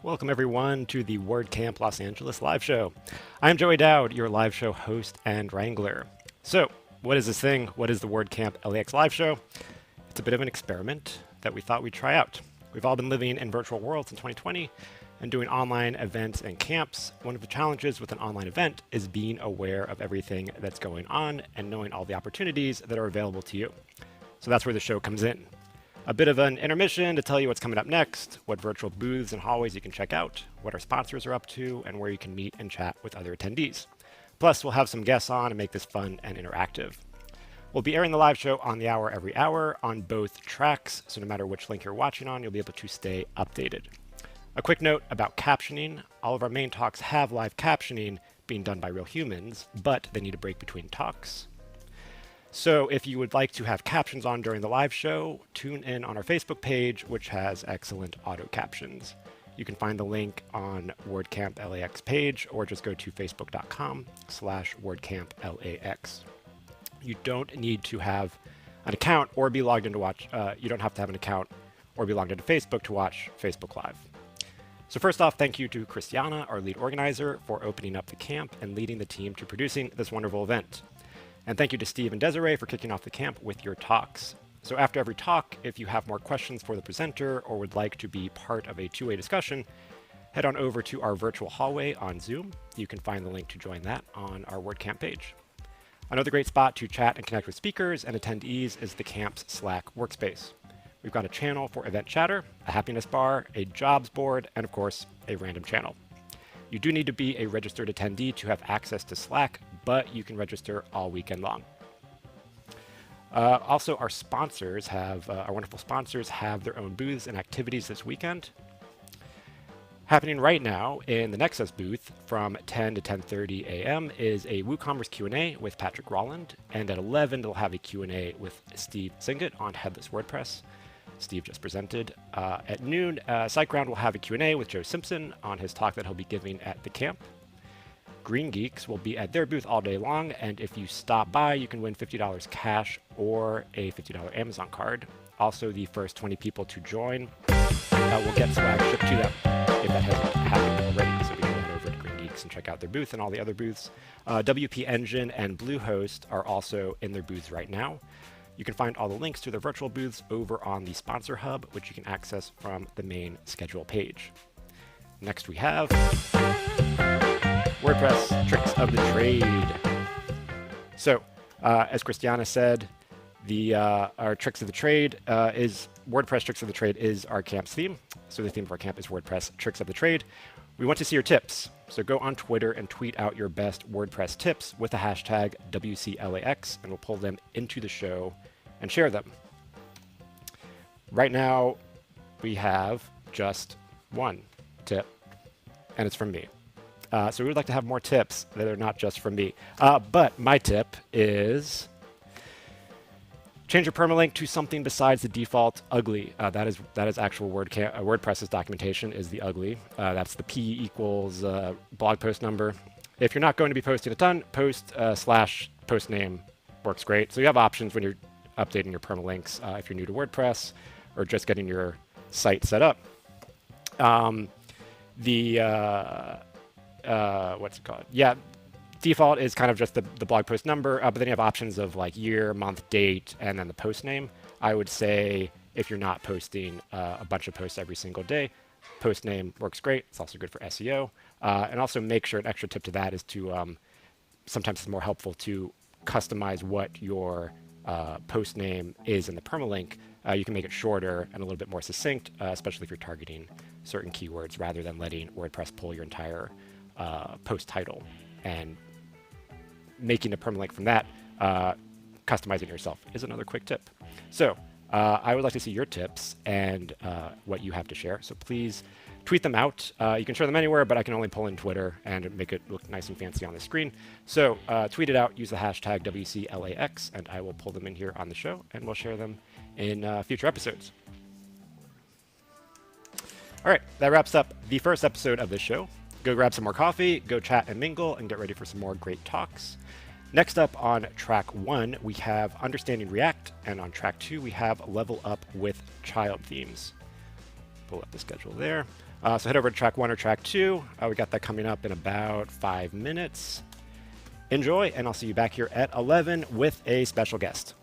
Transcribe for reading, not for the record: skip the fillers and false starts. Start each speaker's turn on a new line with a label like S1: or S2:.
S1: Welcome everyone to the WordCamp Los Angeles live show. I'm Joey Dowd, your live show host and wrangler. So, what is this thing? What is the WordCamp LAX live show? It's a bit of an experiment that we thought we'd try out. We've all been living in virtual worlds in 2020 and doing online events and camps. One of the challenges with an online event is being aware of everything that's going on and knowing all the opportunities that are available to you. So that's where the show comes in. A bit of an intermission to tell you what's coming up next, what virtual booths and hallways you can check out, what our sponsors are up to, and where you can meet and chat with other attendees. Plus, we'll have some guests on and make this fun and interactive. We'll be airing the live show on the hour every hour on both tracks, so no matter which link you're watching on, you'll be able to stay updated. A quick note about captioning. All of our main talks have live captioning being done by real humans, but they need a break between talks. So if you would like to have captions on during the live show, tune in on our Facebook page, which has excellent auto captions. You can find the link on WordCamp LAX page, or just go to facebook.com/WordCampLAX. You don't need to have an account or be logged in to watch. You don't have to have an account or be logged into Facebook to watch Facebook Live. So first off, thank you to Christiana, our lead organizer, for opening up the camp and leading the team to producing this wonderful event. And thank you to Steve and Desiree for kicking off the camp with your talks. So after every talk, if you have more questions for the presenter or would like to be part of a two-way discussion, head on over to our virtual hallway on Zoom. You can find the link to join that on our WordCamp page. Another great spot to chat and connect with speakers and attendees is the camp's Slack workspace. We've got a channel for event chatter, a happiness bar, a jobs board, and of course, a random channel. You do need to be a registered attendee to have access to Slack, but you can register all weekend long. Also, our sponsors have, our wonderful sponsors have their own booths and activities this weekend. Happening right now in the Nexus booth from 10 to 10:30 a.m. is a WooCommerce Q&A with Patrick Rolland, and at 11 they'll have a Q&A with Steve Singett on Headless WordPress. Steve just presented. At noon, SiteGround will have a Q&A with Joe Simpson on his talk that he'll be giving at the camp. Green Geeks will be at their booth all day long, and if you stop by, you can win $50 cash or a $50 Amazon card. Also, the first 20 people to join will get swag shipped to them if that hasn't happened already. So we can head over to Green Geeks and check out their booth and all the other booths. WP Engine and Bluehost are also in their booths right now. You can find all the links to their virtual booths over on the Sponsor Hub, which you can access from the main schedule page. Next we have WordPress Tricks of the Trade. So, as Christiana said, our Tricks of the Trade is WordPress Tricks of the Trade is our camp's theme. So the theme of our camp is WordPress Tricks of the Trade. We want to see your tips. So go on Twitter and tweet out your best WordPress tips with the hashtag WCLAX, and we'll pull them into the show and share them. Right now, we have just one tip, and it's from me. So we would like to have more tips that are not just from me. But my tip is change your permalink to something besides the default ugly. That is actual WordPress's documentation is the ugly. That's the P equals blog post number. If you're not going to be posting a ton, post / post name works great. So you have options when you're updating your permalinks if you're new to WordPress or just getting your site set up. What's it called? Yeah, default is kind of just the blog post number, but then you have options of like year, month, date, and then the post name. I would say if you're not posting a bunch of posts every single day, post name works great. It's also good for SEO. And also make sure an extra tip to that is to, sometimes it's more helpful to customize what your post name is in the permalink. You can make it shorter and a little bit more succinct, especially if you're targeting certain keywords rather than letting WordPress pull your entire post title and making a permalink from that. Customizing yourself is another quick tip. So I would like to see your tips and what you have to share. So please tweet them out. You can share them anywhere, but I can only pull in Twitter and make it look nice and fancy on the screen. So tweet it out, use the hashtag WCLAX, and I will pull them in here on the show, and we'll share them in future episodes. All right, that wraps up the first episode of this show. Go grab some more coffee, go chat and mingle, and get ready for some more great talks. Next up on track 1, we have Understanding React, and on track 2, we have Level Up with Child Themes. Pull up the schedule there. So head over to track 1 or track 2. We got that coming up in about 5 minutes. Enjoy, and I'll see you back here at 11 with a special guest.